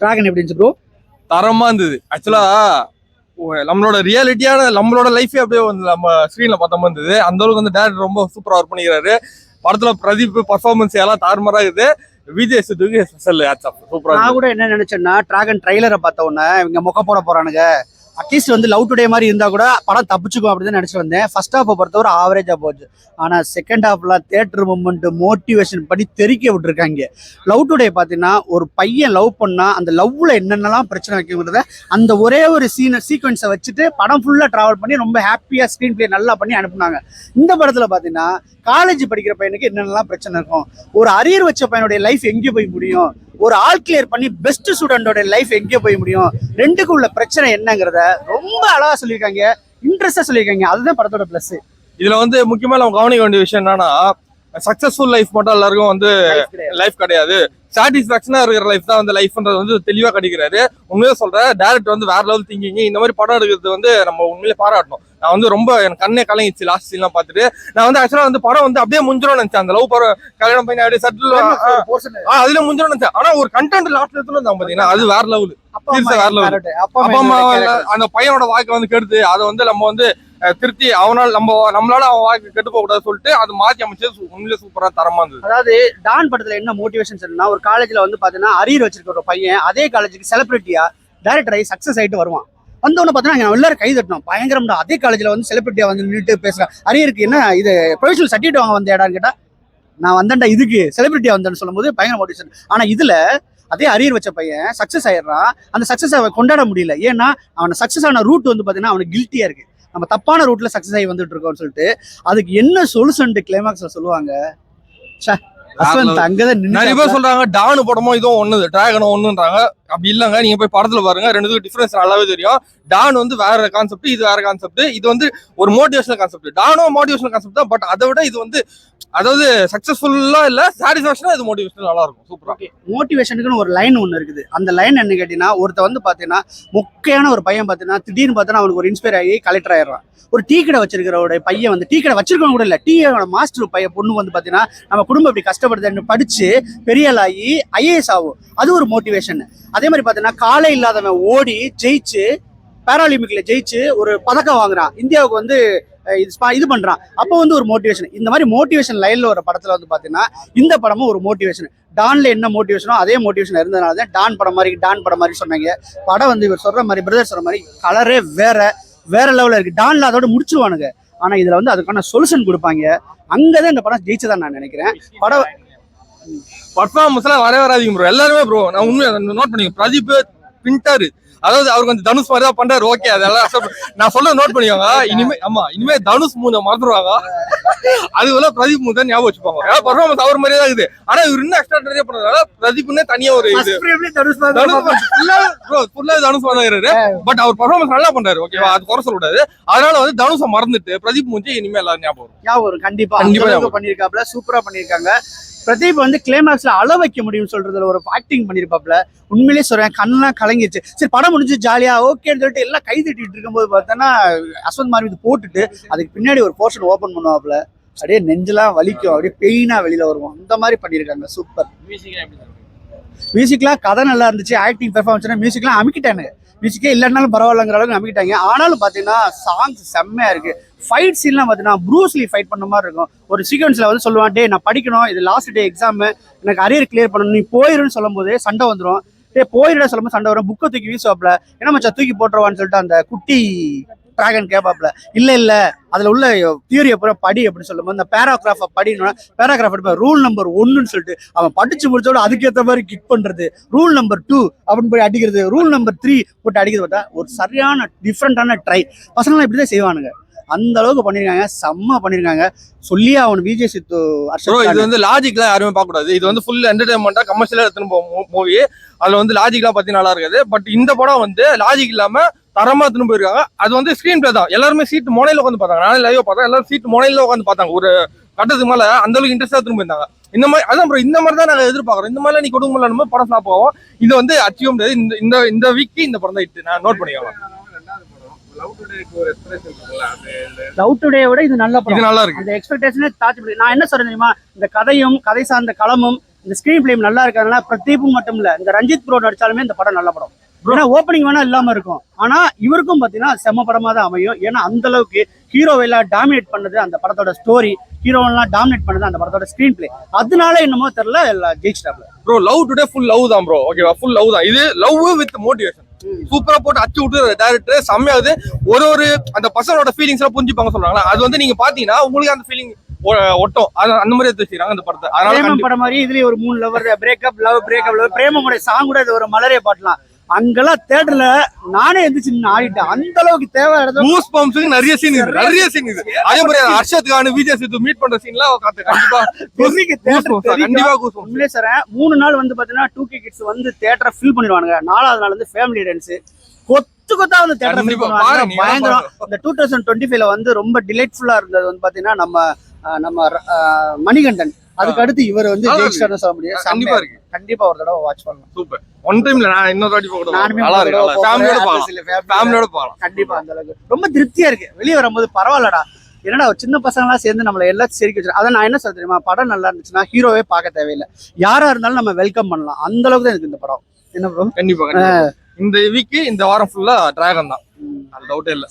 Dragon எப்படி இருந்துச்சு bro? தரமா இருந்தது. ஆக்சுவலா நம்மளோட ரியாலிட்டியான நம்மளோட லைஃபே அப்படியே வந்து நம்ம ஸ்க்ரீன்ல பார்த்த மாதிரி இருந்தது. அந்த அளவுக்கு வந்து டேரக்டர் ரொம்ப சூப்பரா ஒர்க் பண்ணிக்கிறாரு. படத்துல பிரதீப் பர்ஃபார்மன்ஸ் எல்லாம் தாறுமாறா இருக்குது. விஜய் சேதுக்கு ஸ்பெஷல் சூப்பரா. நான் கூட என்ன நினைச்சேன்னா டிராகன் ட்ரைலரை பார்த்த உடனே இவங்க மொக்க போட போறானுங்க, அட்லீஸ்ட் வந்து லவ் டுடே மாதிரி இருந்தா கூட படம் தப்பிச்சுக்கும் அப்படின்னு நினைச்சு வந்தேன். ஃபர்ஸ்ட் ஹாஃபை பொறுத்தவரை ஆவரேஜா போச்சு. ஆனா செகண்ட் ஹாஃப்ல தியேட்டர் மூமெண்ட் மோட்டிவேஷன் பண்ணி தெறிக்க விட்டுருக்காங்க. லவ் டுடே பாத்தீங்கன்னா ஒரு பையன் லவ் பண்ணா அந்த லவ்ல என்னென்னலாம் பிரச்சனை வைக்கிறத அந்த ஒரே ஒரு சீக்வன்ஸை வச்சுட்டு படம் ஃபுல்லா டிராவல் பண்ணி ரொம்ப ஹாப்பியா ஸ்கிரீன் பிளே நல்லா பண்ணி அனுப்புனாங்க. இந்த படத்துல பாத்தீங்கன்னா காலேஜ் படிக்கிற பையனுக்கு என்னென்னலாம் பிரச்சனை இருக்கும், ஒரு அரியர் வச்ச பையனுடைய லைஃப் எங்கே போய் முடியும், ஒரு ஆல் கிளியர் பண்ணி பெஸ்ட் ஸ்டூடெண்டோட லைஃப் எங்கே போய் முடியும், ரெண்டுக்கும் உள்ள பிரச்சனை என்னங்கிறத ரொம்ப அழகா சொல்லியிருக்காங்க, இன்ட்ரெஸ்டா சொல்லியிருக்காங்க. அதுதான் படத்தோட பிளஸ். இதுல வந்து முக்கியமா நம்ம கவனிக்க வேண்டிய விஷயம் என்னன்னா, சக்சஸ்ஃபுல் லைஃப் மட்டும் எல்லாருக்கும் வந்து லைஃப் கிடையாது. சாட்டிஸ்பாக்சனா இருக்கிற லைஃப் தான் வந்து லைஃப்ன்றது வந்து தெளிவா கிடைக்கிறாரு. உண்மையா சொல்றேன், டேரக்டர் வந்து வேற லெவல் திங்கிங். இந்த மாதிரி படம் எடுக்கிறது வந்து நம்ம உண்மையிலே பாராட்டணும். நான் வந்து ரொம்ப எனக்கு கண்ணே கலங்கிச்சு லாஸ்ட் சீன்லாம் பார்த்துட்டு. நான் வந்து ஆக்சுவலா வந்து படம் வந்து அப்படியே முடிஞ்சிடும் நினைச்சேன். அந்த லவ் படம் கல்யாணம் பண்ணி அப்படியே சட்டில் அதுல முடிஞ்சிடும் நினைச்சேன். ஆனா ஒரு கண்டென்ட் லாஸ்ட்ல எடுத்துன்னு பாத்தீங்கன்னா அது வேற லெவல். வேற லெவல். அப்பா அம்மா அந்த பையனோட வாழ்க்கை வந்து கெடுத்து அதை வந்து நம்ம வந்து திருத்தி அவனால் நம்மளால அவன் வாழ்க்கை கெட்டு போக கூடாது சொல்லிட்டு அது மாத்தி அமைச்சு உண்மையிலே சூப்பரா தரமா இருந்தது. அதாவது டான் படத்துல என்ன மோட்டிவேஷன் சொன்னா, ஒரு காலேஜ்ல வந்து பாத்தீங்கன்னா அரியர் வச்சிருக்க ஒரு பையன் அதே காலேஜுக்கு செலிபிரிட்டியா டைரக்டர் ஆகி சக்சஸ் ஆயிட்டு வருவான். வந்தவொன்னு பாத்தீங்கன்னா எல்லாரும் கை தட்டணும், பயங்கரம்டா, அதே காலேஜ்ல வந்து செலிபிரிட்டியா வந்து நின்றுட்டு பேசுறான். அரியருக்கு என்ன இது ப்ரொஃபஷனல் சர்டிஃபிகேட் வாங்க வந்த இடான்னு கேட்டா நான் வந்தேன்டா இதுக்கு செலிபிரிட்டியா வந்தேன்னு சொல்லும் போது பயங்கர மோட்டிவேஷன். ஆனா இதுல அதே அரியர் வச்ச பையன் சக்சஸ் ஆயிடுறான். அந்த சக்சஸ் அவன் கொண்டாட முடியல. ஏன்னா அவன சக்சஸ் ஆன ரூட் வந்து பாத்தீங்கன்னா அவனுக்கு கில்ட்டியா இருக்கு. நம்ம தப்பான ரூட்ல சக்சஸ் ஆகி வந்துட்டு இருக்கோம்னு சொல்லிட்டு அதுக்கு என்ன சொல்யூஷன் கிளைமாக்ஸ்ல சொல்லுவாங்க. நிறைய பேர் சொல்றாங்க டானு படமோ இதுவும் ஒண்ணுது, டிராகனும் ஒண்ணுன்றாங்க. அப்படி இல்லங்க, நீங்க போய் படத்துல பாருங்க, ரெண்டுத்துக்கு டிஃபரன்ஸ் நல்லாவே தெரியும். டான் வந்து வேற கான்செப்ட், இது வேற கான்செப்ட். இது வந்து ஒரு மோட்டிவேஷனல் கான்செப்ட். டானும் மோட்டிவேஷனல் கான்செப்ட் தான். பட் அதை விட இது வந்து அதாவது சக்சஸ்ஃபுல்லா இல்ல, சாட்டிஸ்பாக்சனா இது மோட்டிவேஷனல் நல்லா இருக்கும். சூப்பரா. மோட்டிவேஷனுக்குன்னு ஒரு லைன் ஒன்று இருக்குது. அந்த லைன் என்ன கேட்டீங்கன்னா, ஒருத்த வந்து பாத்தீங்கன்னா முக்கியமான ஒரு பையன் பாத்தீங்கன்னா திடீர்னு பார்த்தீங்கன்னா அவனுக்கு ஒரு இன்ஸ்பயர் ஆகி கலெக்டர் ஆயிடுறான். ஒரு டீ கடை வச்சிருக்கிறோட பையன் வந்து டீ கடை வச்சிருக்கவங்க கூட இல்ல, டீயோட மாஸ்டர் பையன் பொண்ணு வந்து பாத்தீங்கன்னா நம்ம குடும்பம் இப்படி கஷ்டப்படுதுன்னு படிச்சு பெரிய ஆகி ஐஏஎஸ் ஆகும். அது ஒரு மோட்டிவேஷன். அதே மாதிரி பாத்தீங்கன்னா காலை இல்லாதவன் ஓடி ஜெயிச்சு பேராலிம்பிக்ல ஜெயிச்சு ஒரு பதக்கம் வாங்குறான், இந்தியாவுக்கு வந்து இது பண்றான். அப்போ வந்து ஒரு மோட்டிவேஷன். இந்த மாதிரி மோட்டிவேஷன் லைன்ல ஒரு படத்துல வந்து பாத்தீங்கன்னா இந்த படமும் ஒரு மோட்டிவேஷன். டான்ல என்ன மோட்டிவேஷனோ அதே மோட்டிவேஷன் இருந்ததுனால தான் டான் படம் மாதிரி சொன்னாங்க. படம் வந்து இவர் சொல்ற மாதிரி பிரதர் சொல்ற மாதிரி கலரே வேற லெவல்ல இருக்கு. டான்ல அதோட முடிச்சிருவானுங்க. ஆனா இதுல வந்து அதுக்கான சொல்யூஷன் கொடுப்பாங்க. அங்கதான் இந்த படம் ஜெயிச்சதான் நான் நினைக்கிறேன். படம் பர்ஃபார்மன்ஸ் எல்லாம் வராதீங்க ப்ரோ, எல்லாருமே ப்ரோ. நான் உண்மையை நோட் பண்ணிக்க, பிரதீப் பின்டாரு, அதாவது அவர் கொஞ்சம் தனுஷ் மாதிரி தான் பண்றாரு. ஓகே, அதெல்லாம் நான் சொல்ல நோட் பண்ணிக்கோங்க. இனிமே தனுஷ் மூண மறந்துடுவாங்க. அதுக்குள்ள பிரதீப் மூணு தான் ஞாபகம் வச்சுப்பாங்க. பர்ஃபார்மன்ஸ் அவர் மாதிரியே தான் இருக்குது. ஆனா இவர் இன்னும் எக்ஸ்ட்ரா நிறைய பண்றதுனால பிரதீப்னே தனியா ஒரு இது தனுஷ் தான். பட் அவர் பர்ஃபார்மன்ஸ் நல்லா பண்றாரு. ஓகேவா, அது குறை சொல்லக்கூடாது. அதனால வந்து தனுஷை மறந்துட்டு பிரதீப் மூஞ்சி இனிமே எல்லாரும் ஞாபகம் வரும். கண்டிப்பா பண்ணிருக்காப்ல, சூப்பரா பண்ணிருக்காங்க. பிரதீப் வந்து கிளைமாக்ஸ்ல அள வைக்க முடியும்னு சொல்றதுல ஒரு ஆக்டிங் பண்ணிருப்பாப்ல. உண்மையிலேயே சொல்றேன், கண்ணெல்லாம் கலங்கிடுச்சு. சரி படம் முடிஞ்சு ஜாலியா ஓகேன்னு சொல்லிட்டு எல்லாம் கை தட்டிட்டு இருக்கும்போது பார்த்தோன்னா அஸ்வந்த் மாரி இது போட்டுட்டு அதுக்கு பின்னாடி ஒரு போர்ஷன் ஓபன் பண்ணுவாப்ல, அப்படியே நெஞ்செல்லாம் வலிக்கும், அப்படியே பெயினா வெளியில வருவோம். அந்த மாதிரி பண்ணிருக்காங்க. சூப்பர். மியூசிக்லாம் கதை நல்லா இருந்துச்சு. ஆக்டிங் பெர்ஃபார்மன்ஸ் மியூசிக்லாம் அமுக்கிட்டானுங்க. மியூசிக்கே இல்லைன்னாலும் பரவாயில்லங்கிற அளவுக்கு நம்பிக்கிட்டாங்க. ஆனாலும் பார்த்தீங்கன்னா சாங்ஸ் செம்மையா இருக்கு. ஃபைட் சீன்லாம் பார்த்தீங்கன்னா ப்ரூஸ்லி ஃபைட் பண்ண மாதிரி இருக்கும். ஒரு சீக்வன்ஸ்ல வந்து சொல்லுவான், டே நான் படிக்கணும், இது லாஸ்ட் டே எக்ஸாம், எனக்கு அரியர் கிளியர் பண்ணணும், நீ போயிருன்னு சொல்லும் போதே சண்டை வந்துடும். டே போயிட சொல்லும்போது சண்டை வரும். புக்கை தூக்கி வீசுவாப்ல, என்ன மச்சா தூக்கி போட்டுருவான்னு சொல்லிட்டு அந்த குட்டி டிராகன் கேட்பாப்ல. இல்ல அதுல உள்ள தியரி அப்புறம் படி அப்படின்னு சொல்லும்போது அந்த பேராகிராஃபை படினா பேராகிராஃப் எடுப்பேன். ரூல் நம்பர் 1ன்னு சொல்லிட்டு அவன் படிச்சு முடிச்சோட அதுக்கேற்ற மாதிரி கிக் பண்றது, ரூல் நம்பர் 2 அப்படின்னு போய் அடிக்கிறது, ரூல் நம்பர் 3 போட்டு அடிக்கிறது. பார்த்தா ஒரு சரியான டிஃப்ரெண்டான ட்ரை. பசங்களாம் இப்படிதான் செய்வானுங்க. அந்த அளவுக்கு பண்ணிருக்காங்க, செம்ம பண்ணிருக்காங்க. சொல்லியே அவன் விஜய் சித்து இது வந்து லாஜிக்லாம் யாருமே பார்க்க கூடாது. இது வந்து ஃபுல் என்டர்டைன்மெண்டா கமர்ஷியலா எடுத்துன்னு மூவி. அதுல வந்து லாஜிக்லாம் பத்தி நல்லா இருக்காது. பட் இந்த படம் வந்து லாஜிக் இல்லாம தரமா எடுத்துன்னு போயிருக்காங்க. அது வந்து ஸ்கிரீன் பிளே தான். எல்லாருமே சீட் மொனையில உட்காந்து பார்த்தாங்க. நானே லைவ் பார்த்தேன், எல்லாரும் சீட் மொனையில உட்காந்து பார்த்தாங்க. ஒரு கட்டத்துக்கு மேல அந்த அளவுக்கு இன்ட்ரெஸ்டா எடுத்துன்னு போயிருந்தாங்க. இந்த மாதிரி அதான் ப்ரோ, இந்த மாதிரி தான் நாங்க எதிர்பார்க்கறோம். இந்த மாதிரி நீ கொடுக்க முடியல படம் ஃபிளாப் ஆகும். இது வந்து அச்சீவ் முடியாது. இந்த வீக் இந்த படம் தான் இட்டு நான் நோட் பண்ணிக்கலாம். லவ் டுடே விட இது நல்ல படம். இது நல்லா இருக்கு. அந்த எக்ஸ்பெக்டேஷனே தாண்டி. நான் என்ன சொல்றேன் தெரியுமா, இந்த கதையும் கதை சார்ந்த களமும் இந்த ஸ்கிரீன் பிளே நல்லா இருக்கிறதுனால பிரதீப்பும் மட்டும் இல்ல, இந்த ரஞ்சித் ப்ரோ நடிச்சாலுமே இந்த படம் நல்ல படம். ஏன்னா ஓப்பனிங் வேணா இல்லாம இருக்கும், ஆனா இவருக்கும் பாத்தீங்கன்னா செம்ம படமா தான் அமையும். ஏன்னா அந்த அளவுக்கு ஹீரோவெல்லாம் டாமினேட் பண்ணது அந்த படத்தோட ஸ்டோரி, ஹீரோவெல்லாம் டாமினேட் பண்ணது அந்த படத்தோட ஸ்கிரீன் பிளே. அதனால என்னமோ தெரியல எல்லாம் ஜெயிச்சிட்டாப்ல. Bro love today full love தான் ப்ரோ. ஓகேவா, ஃபுல் லவ் தான் இது. லவ் வித் மோட்டிவேஷன் சூப்பரா போட்டு அச்சு விட்டு டேரக்டர் செம்மையாவது. ஒரு அந்த பசங்களோட ஃபீலிங்ஸ் எல்லாம் புரிஞ்சுப்பாங்க சொல்றாங்களா, அது வந்து நீங்க பாத்தீங்கன்னா உங்களுக்கு அந்த ஃபீலிங் ஒட்டும். அந்த மாதிரி எடுத்து வச்சிருக்காங்க அந்த படத்தை. அதனால படம் மாதிரி இதுலயே ஒரு 3 லவர் பிரேக்கப் லவ் பிரேமமுடைய சாங் கூட இது ஒரு மலரே பாட்டலாம். அங்கெல்லாம் தியேட்டர்ல நானே எந்திரிச்சு நின்னு ஆடிட்டேன். அந்த அளவுக்கு தேவை கூஸ் பம்ப்ஸ்க்கு நிறைய சீன் இருக்கு, நிறைய சீன் இருக்கு. அதே மாதிரி ஹர்ஷத் கான் விஜய் சேது மீட் பண்ற சீன்லாம் கண்டிப்பா கண்டிப்பா கூஸ். உண்மையிலே சார் 3 நாள் வந்து பாத்தீங்கன்னா 2K கிட்ஸ் வந்து தியேட்டரை ஃபில் பண்ணிடுவானுங்க. 4வது நாள் வந்து ஃபேமிலி டான்ஸ் கொத்தா வந்து தியேட்டரை ஃபில் பண்ணுவாங்க. பயங்கரம். இந்த 2025ல வந்து ரொம்ப டிலைட்ஃபுல்லா இருந்தது வந்து பாத்தீங்கன்னா நம்ம மணிகண்டன். அதுக்கு அடுத்து இவர் வந்து ஜெயிச்சிட்டார்னு சொல்ல முடியும். கண்டிப்பா இருக்கு, கண்டிப்பா ஒரு தடவை வாட்ச் பண்ணலாம். சூப்பர். ஒன் டைம்ல நான் இன்னொரு வாட்டி போக நல்லா இருக்கு. ஃபேமிலியோட போகலாம். கண்டிப்பா அந்த அளவுக்கு ரொம்ப திருப்தியா இருக்கு. வெளியே வரும்போது பரவாயில்லடா, என்னடா ஒரு சின்ன பசங்களாம் சேர்ந்து நம்மள எல்லாத்தையும் சிரிக்க வச்சிருக்கோம். அதை நான் என்ன சொல்ல தெரியுமா, படம் நல்லா இருந்துச்சுன்னா ஹீரோவே பார்க்க தேவையில்லை, யாரா இருந்தாலும் நம்ம வெல்கம் பண்ணலாம். அந்த அளவுக்கு தான் எனக்கு இந்த படம். என்ன ப்ரோ? கண்டிப்பா இந்த வீக் இந்த வாரம் ஃபுல்லா டிராகன் தான், அது டவுட்டே இல்லை.